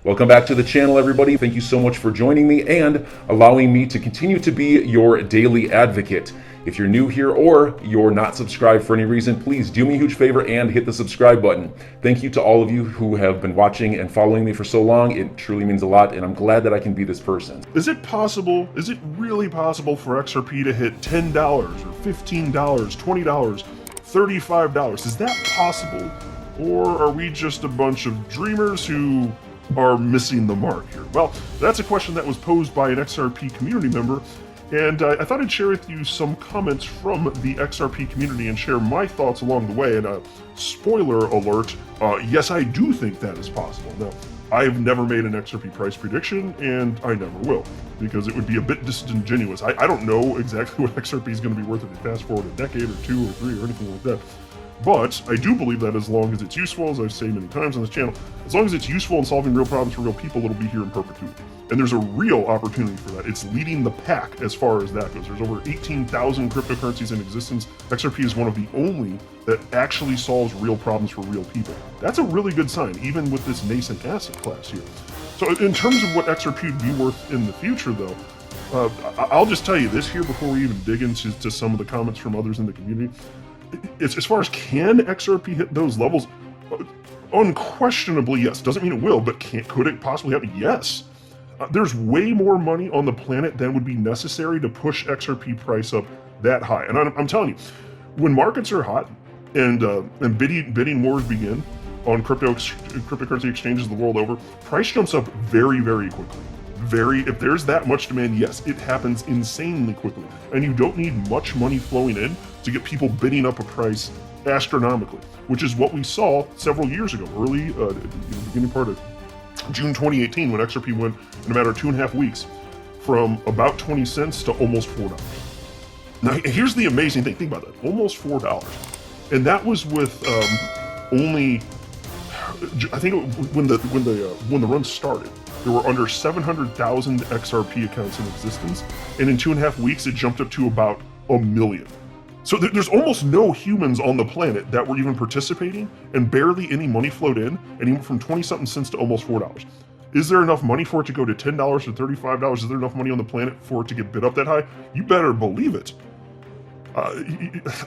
Welcome back to the channel, everybody. Thank you so much for joining me and allowing me to continue to be your daily advocate. If you're new here or you're not subscribed for any reason, please do me a huge favor and hit the subscribe button. Thank you to all of you who have been watching and following me for so long. It truly means a lot, and I'm glad that I can be this person. Is it possible, is it really possible for XRP to hit $10 or $15, $20, $35? Is that possible? Or are we just a bunch of dreamers who are missing the mark here? Well, that's a question that was posed by an XRP community member, and I thought I'd share with you some comments from the XRP community and share my thoughts along the way. And spoiler alert, yes, I do think that is possible. Now, I've never made an XRP price prediction, and I never will, because it would be a bit disingenuous. I don't know exactly what XRP is going to be worth if you fast forward a decade or 2 or 3 or anything like that. But I do believe that as long as it's useful, as I've said many times on this channel, as long as it's useful in solving real problems for real people, it'll be here in perpetuity. And there's a real opportunity for that. It's leading the pack as far as that goes. There's over 18,000 cryptocurrencies in existence. XRP is one of the only that actually solves real problems for real people. That's a really good sign, even with this nascent asset class here. So in terms of what XRP would be worth in the future, though, I'll just tell you this here before we even dig into some of the comments from others in the community. As far as can XRP hit those levels, unquestionably yes. Doesn't mean it will, but could it possibly happen? Yes. There's way more money on the planet than would be necessary to push XRP price up that high. And I'm telling you, when markets are hot and bidding wars begin on cryptocurrency exchanges the world over, price jumps up very, very quickly. If there's that much demand, yes, it happens insanely quickly. And you don't need much money flowing in to get people bidding up a price astronomically, which is what we saw several years ago, early, beginning part of June 2018, when XRP went in a matter of 2.5 weeks from about 20 cents to almost $4. Now, here's the amazing thing. Think about that, almost $4. And that was with only, I think when the run started, there were under 700,000 XRP accounts in existence, and in 2.5 weeks, it jumped up to about 1 million. So there's almost no humans on the planet that were even participating, and barely any money flowed in, and even from 20-something cents to almost $4. Is there enough money for it to go to $10 to $35? Is there enough money on the planet for it to get bid up that high? You better believe it.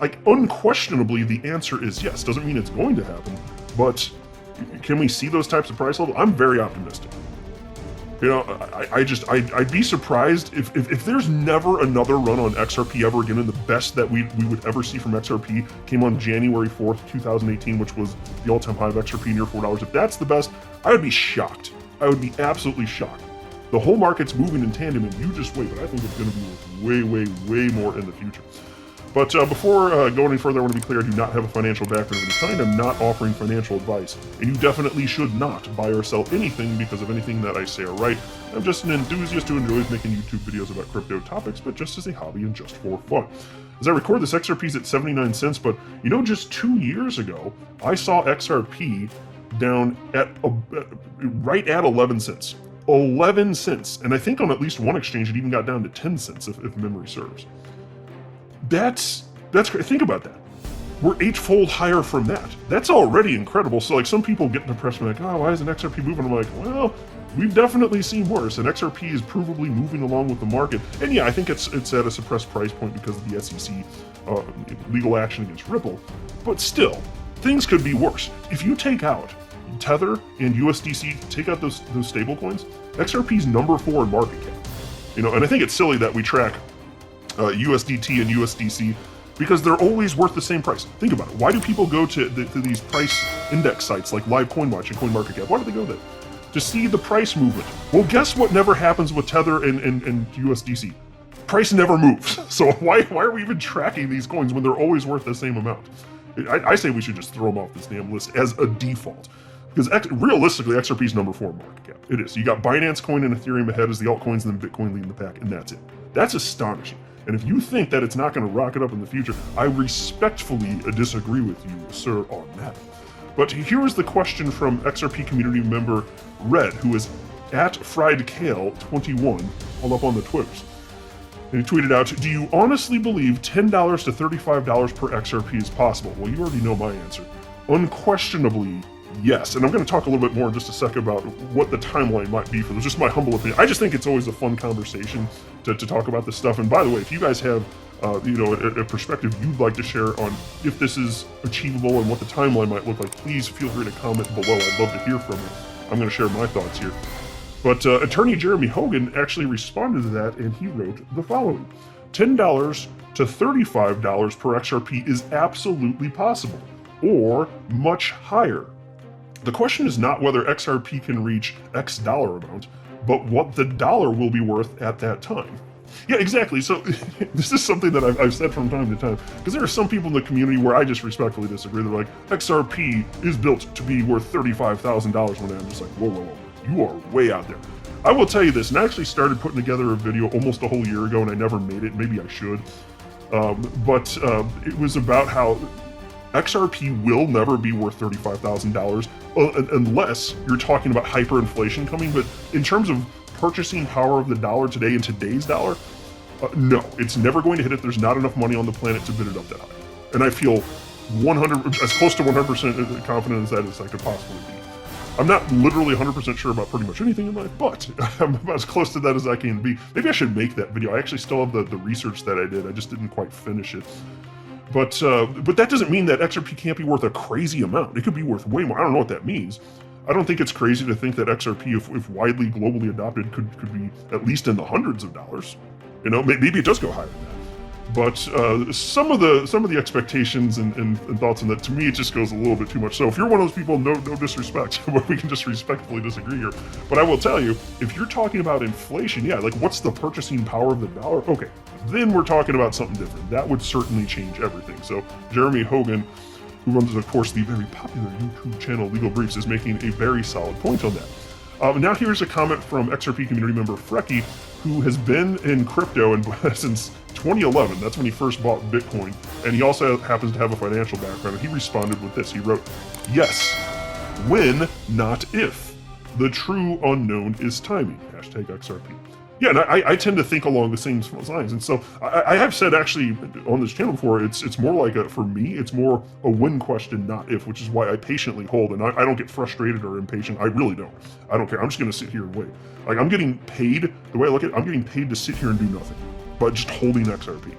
Like, unquestionably, the answer is yes. Doesn't mean it's going to happen, but can we see those types of price levels? I'm very optimistic. You know, I'd be surprised if there's never another run on XRP ever again, and the best that we would ever see from XRP came on January 4th, 2018, which was the all-time high of XRP near $4. If that's the best, I would be shocked. I would be absolutely shocked. The whole market's moving in tandem, and you just wait, but I think it's going to be worth way more in the future. But before going any further, I want to be clear, I do not have a financial background of any kind. I'm not offering financial advice, and you definitely should not buy or sell anything because of anything that I say or write. I'm just an enthusiast who enjoys making YouTube videos about crypto topics, but just as a hobby and just for fun. As I record this, XRP's at 79 cents, but you know, just 2 years ago, I saw XRP down at right at 11 cents. 11 cents, and I think on at least one exchange it even got down to 10 cents if memory serves. That's great. Think about that. We're 8-fold higher from that. That's already incredible. So like, some people get depressed and like, oh, why isn't XRP moving? I'm like, well, we've definitely seen worse, and XRP is provably moving along with the market. And yeah, I think it's at a suppressed price point because of the SEC legal action against Ripple. But still, things could be worse. If you take out Tether and USDC, take out those stable coins, XRP's number 4 in market cap. You know, and I think it's silly that we track USDT and USDC because they're always worth the same price. Think about it. Why do people go to these price index sites like Live CoinWatch and CoinMarketCap? Why do they go there? To see the price movement. Well, guess what never happens with Tether and USDC? Price never moves. So why are we even tracking these coins when they're always worth the same amount? I say we should just throw them off this damn list as a default. Because realistically, XRP is number 4 in market cap. It is. You got Binance Coin and Ethereum ahead as the altcoins, and then Bitcoin leading the pack, and that's it. That's astonishing. And if you think that it's not going to rocket up in the future, I respectfully disagree with you, sir, on that. But here is the question from XRP community member Red, who is at FriedKale21, all up on the Twitters. And he tweeted out, do you honestly believe $10 to $35 per XRP is possible? Well, you already know my answer. Unquestionably, Yes, and I'm going to talk a little bit more in just a second about what the timeline might be for this. Just my humble opinion. I just think it's always a fun conversation to talk about this stuff. And by the way, if you guys have a perspective you'd like to share on if this is achievable and what the timeline might look like, please feel free to comment below. I'd love to hear from you. I'm going to share my thoughts here. But attorney Jeremy Hogan actually responded to that, and he wrote the following: $10 to $35 per XRP is absolutely possible, or much higher. The question is not whether XRP can reach X dollar amount, but what the dollar will be worth at that time. Yeah, exactly. So this is something that I've said from time to time, because there are some people in the community where I just respectfully disagree. They're like, XRP is built to be worth $35,000 one day. I'm just like, whoa, you are way out there. I will tell you this, and I actually started putting together a video almost a whole year ago, and I never made it. Maybe I should. But it was about how XRP will never be worth $35,000 unless you're talking about hyperinflation coming. But in terms of purchasing power of the dollar today in today's dollar, no, it's never going to hit it. There's not enough money on the planet to bid it up that high. And I feel as close to 100% confident as that as I could possibly be. I'm not literally 100% sure about pretty much anything in life, but I'm about as close to that as I can be. Maybe I should make that video. I actually still have the research that I did. I just didn't quite finish it. But that doesn't mean that XRP can't be worth a crazy amount. It could be worth way more. I don't know what that means. I don't think it's crazy to think that XRP, if widely globally adopted, could be at least in the hundreds of dollars. You know, maybe it does go higher than that. But some of the expectations and thoughts on that, to me, it just goes a little bit too much. So if you're one of those people, no disrespect, but we can just respectfully disagree here. But I will tell you, if you're talking about inflation, yeah, like what's the purchasing power of the dollar? Okay, then we're talking about something different. That would certainly change everything. So Jeremy Hogan, who runs, of course, the very popular YouTube channel Legal Briefs, is making a very solid point on that. Now here's a comment from XRP community member Frecky, who has been in crypto since 2011. That's when he first bought Bitcoin. And he also happens to have a financial background. And he responded with this. He wrote, "Yes, when, not if. The true unknown is timing. Hashtag XRP." Yeah, and I tend to think along the same lines. And so I have said actually on this channel before, it's more like for me, it's more a when question, not if, which is why I patiently hold. And I don't get frustrated or impatient. I really don't. I don't care. I'm just going to sit here and wait. Like, I'm getting paid, the way I look at it, I'm getting paid to sit here and do nothing, but just holding XRP.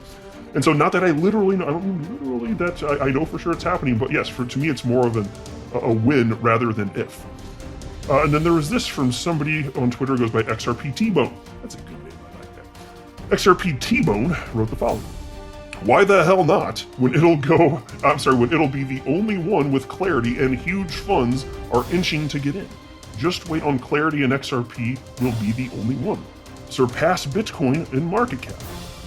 And so not that I literally know, I don't mean literally that I know for sure it's happening, but yes, to me, it's more of a win rather than if. And then there was this from somebody on Twitter who goes by XRP T-Bone. That's a good name, I like that. XRP T-Bone wrote the following: "Why the hell not when it'll be the only one with clarity and huge funds are inching to get in. Just wait on clarity and XRP will be the only one. Surpass Bitcoin in market cap.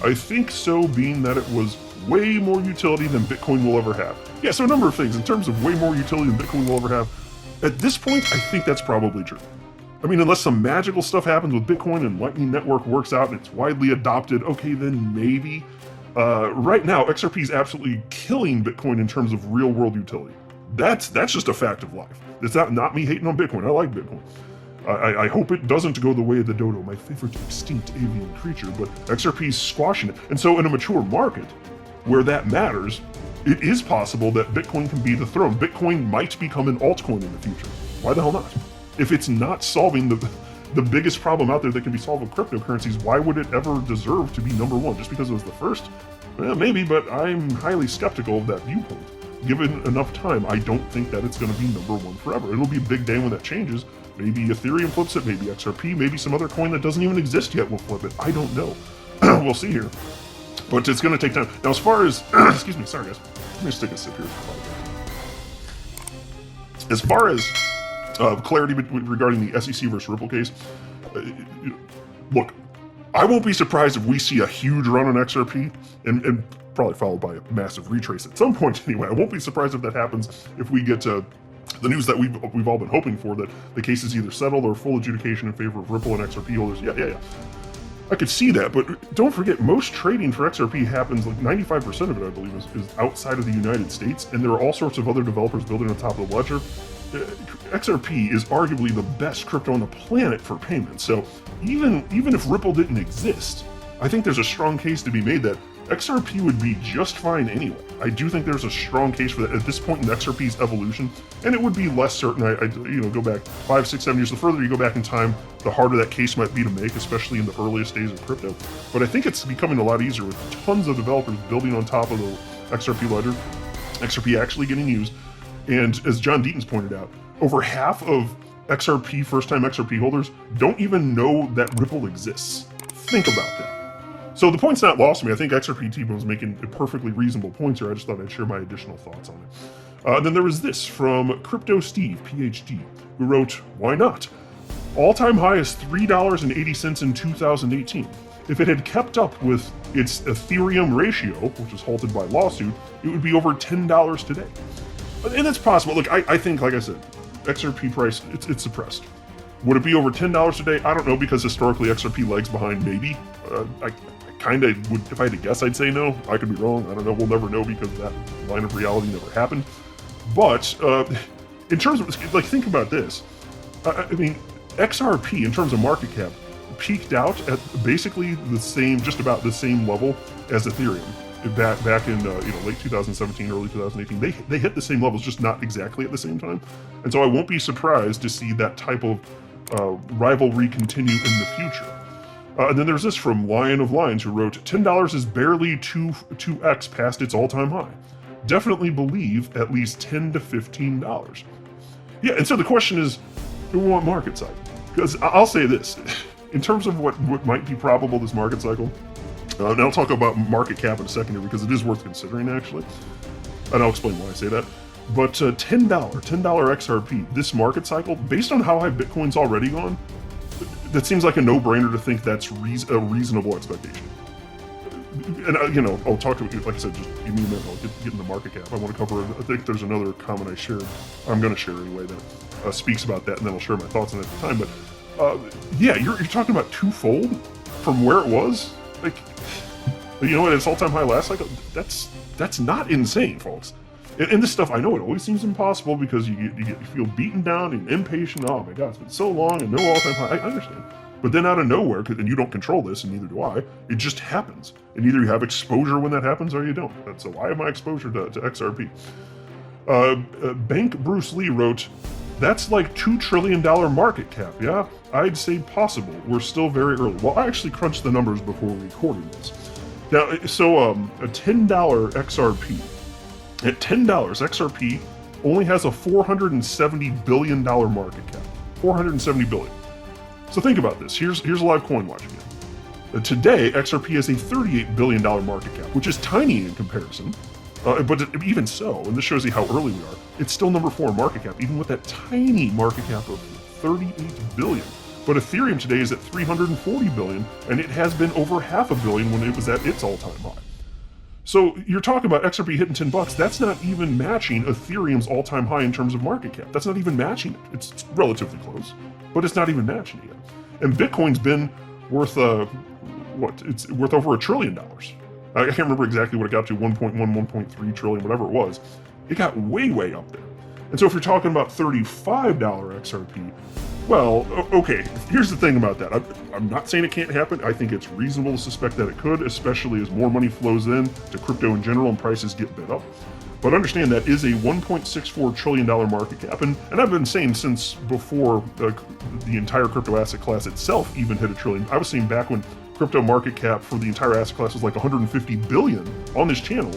I think so, being that it was way more utility than Bitcoin will ever have." Yeah, so a number of things in terms of way more utility than Bitcoin will ever have. At this point, I think that's probably true. I mean, unless some magical stuff happens with Bitcoin and Lightning Network works out and it's widely adopted, okay, then maybe. Right now, XRP is absolutely killing Bitcoin in terms of real world utility. That's just a fact of life. It's not me hating on Bitcoin. I like Bitcoin. I hope it doesn't go the way of the dodo, my favorite extinct avian creature, but XRP is squashing it. And so in a mature market where that matters, it is possible that Bitcoin can be the throne. Bitcoin might become an altcoin in the future. Why the hell not? If it's not solving the biggest problem out there that can be solved with cryptocurrencies, why would it ever deserve to be number one? Just because it was the first? Well, maybe, but I'm highly skeptical of that viewpoint. Given enough time, I don't think that it's going to be number one forever. It'll be a big day when that changes. Maybe Ethereum flips it, maybe XRP, maybe some other coin that doesn't even exist yet will flip it. I don't know. We'll see here. But it's going to take time. Now, as far as, excuse me, sorry guys. Let me just take a sip here. As far as clarity regarding the SEC versus Ripple case, look, I won't be surprised if we see a huge run on XRP and probably followed by a massive retrace at some point anyway. I won't be surprised if that happens if we get to the news that we've all been hoping for, that the case is either settled or full adjudication in favor of Ripple and XRP holders. Yeah. I could see that, but don't forget, most trading for XRP happens, like 95% of it, I believe, is outside of the United States, and there are all sorts of other developers building on top of the ledger. XRP is arguably the best crypto on the planet for payments, so even if Ripple didn't exist, I think there's a strong case to be made that XRP would be just fine anyway. I do think there's a strong case for that at this point in XRP's evolution, and it would be less certain. I go back 5, 6, 7 years. The further you go back in time, the harder that case might be to make, especially in the earliest days of crypto. But I think it's becoming a lot easier with tons of developers building on top of the XRP ledger, XRP actually getting used. And as John Deaton's pointed out, over half of XRP first-time XRP holders don't even know that Ripple exists. Think about that. So the point's not lost to me. I think XRP T-Bone's making perfectly reasonable points here. I just thought I'd share my additional thoughts on it. Then there was this from Crypto Steve, PhD, who wrote, "Why not? All-time high is $3.80 in 2018. If it had kept up with its Ethereum ratio, which is halted by lawsuit, it would be over $10 today." And that's possible. Look, I think, like I said, XRP price, it's suppressed. Would it be over $10 today? I don't know, because historically XRP lags behind, maybe. I kind of would, if I had to guess, I'd say no. I could be wrong. I don't know. We'll never know because that line of reality never happened. But in terms of, like, think about this. I mean, XRP, in terms of market cap, peaked out at basically the same, just about the same level as Ethereum. Back in late 2017, early 2018, they hit the same levels, just not exactly at the same time. And so I won't be surprised to see that type of rivalry continue in the future. And then there's this from Lion of Lions, who wrote, $10 is barely 2x past its all-time high. Definitely believe at least $10 to $15. Yeah, and so the question is, who want market cycle? Because I'll say this, in terms of what might be probable this market cycle, and I'll talk about market cap in a second here because it is worth considering, actually. And I'll explain why I say that. But $10 XRP, this market cycle, based on how high Bitcoin's already gone, that seems like a no-brainer to think that's a reasonable expectation. And, I'll talk to you, like I said, just give me a minute, I'll get in the market cap. I want to cover, I think there's another comment I shared, I'm going to share anyway, that speaks about that, and then I'll share my thoughts on it at the time. But yeah, you're talking about twofold from where it was. Like, at its all-time high last cycle, that's not insane, folks. And this stuff, I know it always seems impossible because you feel beaten down and impatient. Oh my God, it's been so long and no all-time high. I understand. But then out of nowhere, and you don't control this, and neither do I, it just happens. And either you have exposure when that happens or you don't. So why have my exposure to XRP? Bank Bruce Lee wrote, "That's like $2 trillion market cap, yeah? I'd say possible. We're still very early." Well, I actually crunched the numbers before recording this. Now, so a $10 XRP, at $10, XRP only has a $470 billion market cap. $470 billion. So think about this. Here's a live coin watch again. Today, XRP has a $38 billion market cap, which is tiny in comparison. But even so, and this shows you how early we are, it's still number 4 market cap, even with that tiny market cap of $38 billion. But Ethereum today is at $340 billion, and it has been over $500 million when it was at its all-time high. So you're talking about XRP hitting $10. That's not even matching Ethereum's all-time high in terms of market cap. That's not even matching it. It's relatively close, but it's not even matching it yet. And Bitcoin's been worth It's worth over $1 trillion. I can't remember exactly what it got to, 1.1, 1.3 trillion, whatever it was. It got way up there. And so if you're talking about $35 XRP, well, okay, here's the thing about that. I'm not saying it can't happen. I think it's reasonable to suspect that it could, especially as more money flows in to crypto in general and prices get bid up. But understand that is a $1.64 trillion market cap. And I've been saying since before the entire crypto asset class itself even hit $1 trillion. I was saying back when crypto market cap for the entire asset class was like 150 billion on this channel.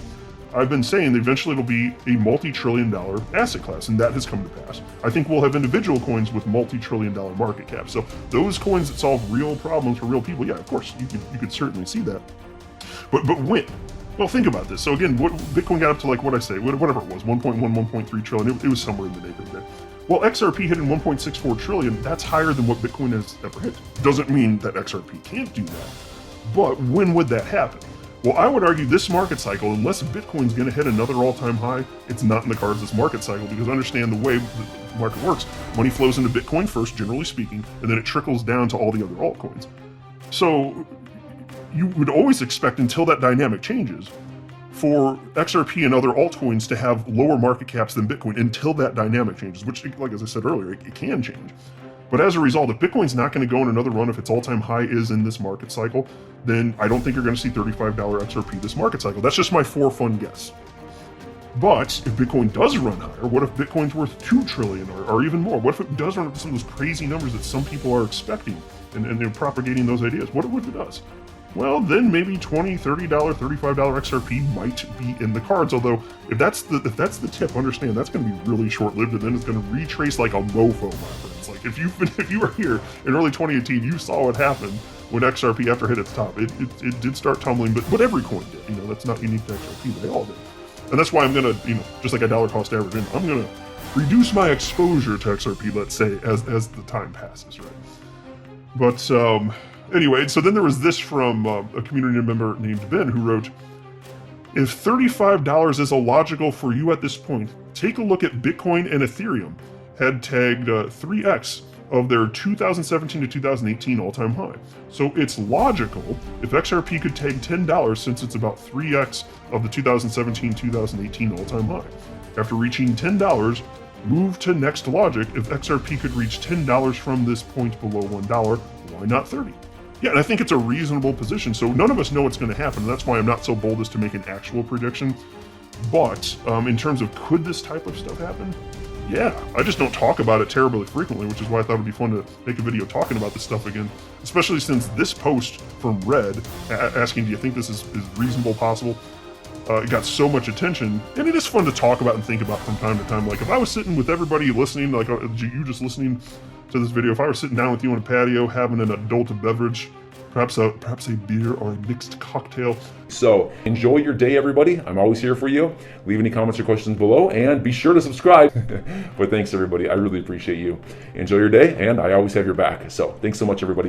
I've been saying that eventually it'll be a multi-trillion-dollar asset class, and that has come to pass. I think we'll have individual coins with multi-trillion-dollar market caps. So those coins that solve real problems for real people, yeah, of course, you could certainly see that. But when? Well, think about this. So again, Bitcoin got up to, like, what I say, whatever it was, 1.1, 1.3 trillion. It was somewhere in the neighborhood there. Well, XRP hitting 1.64 trillion, that's higher than what Bitcoin has ever hit. Doesn't mean that XRP can't do that. But when would that happen? Well, I would argue this market cycle, unless Bitcoin's going to hit another all-time high, it's not in the cards this market cycle, because understand the way the market works. Money flows into Bitcoin first, generally speaking, and then it trickles down to all the other altcoins. So you would always expect, until that dynamic changes, for XRP and other altcoins to have lower market caps than Bitcoin until that dynamic changes, which, like as I said earlier, it can change. But as a result, if Bitcoin's not going to go on another run, if its all-time high is in this market cycle, then I don't think you're going to see $35 XRP this market cycle. That's just my for fun guess. But if Bitcoin does run higher, what if Bitcoin's worth 2 trillion or even more? What if it does run up to some of those crazy numbers that some people are expecting and they're propagating those ideas? What if it does? Well, then maybe $20, $30, $35 XRP might be in the cards. Although, if that's the tip, understand that's going to be really short-lived, and then it's going to retrace like a mofo, my friends. Like if you were here in early 2018, you saw what happened when XRP after hit its top. It did start tumbling, but every coin did. That's not unique to XRP. They all did, and that's why I'm going to, just like a dollar cost average, I'm going to reduce my exposure to XRP. Let's say as the time passes, right? But anyway, so then there was this from a community member named Ben who wrote, if $35 is illogical for you at this point, take a look at Bitcoin and Ethereum had tagged 3x of their 2017 to 2018 all-time high. So it's logical if XRP could tag $10 since it's about 3x of the 2017-2018 all-time high. After reaching $10, move to next logic. If XRP could reach $10 from this point below $1, why not 30? Yeah, and I think it's a reasonable position. So none of us know what's going to happen, and that's why I'm not so bold as to make an actual prediction. But in terms of could this type of stuff happen? Yeah, I just don't talk about it terribly frequently, which is why I thought it would be fun to make a video talking about this stuff again, especially since this post from Red asking, do you think this is reasonable, possible? It got so much attention, and it is fun to talk about and think about from time to time. Like if I was sitting with everybody listening, like you just listening to this video, if I were sitting down with you on a patio having an adult beverage, perhaps a beer or a mixed cocktail. So enjoy your day, everybody. I'm always here for you. Leave any comments or questions below, and be sure to subscribe. But thanks, everybody. I really appreciate you. Enjoy your day, and I always have your back. So thanks so much, everybody.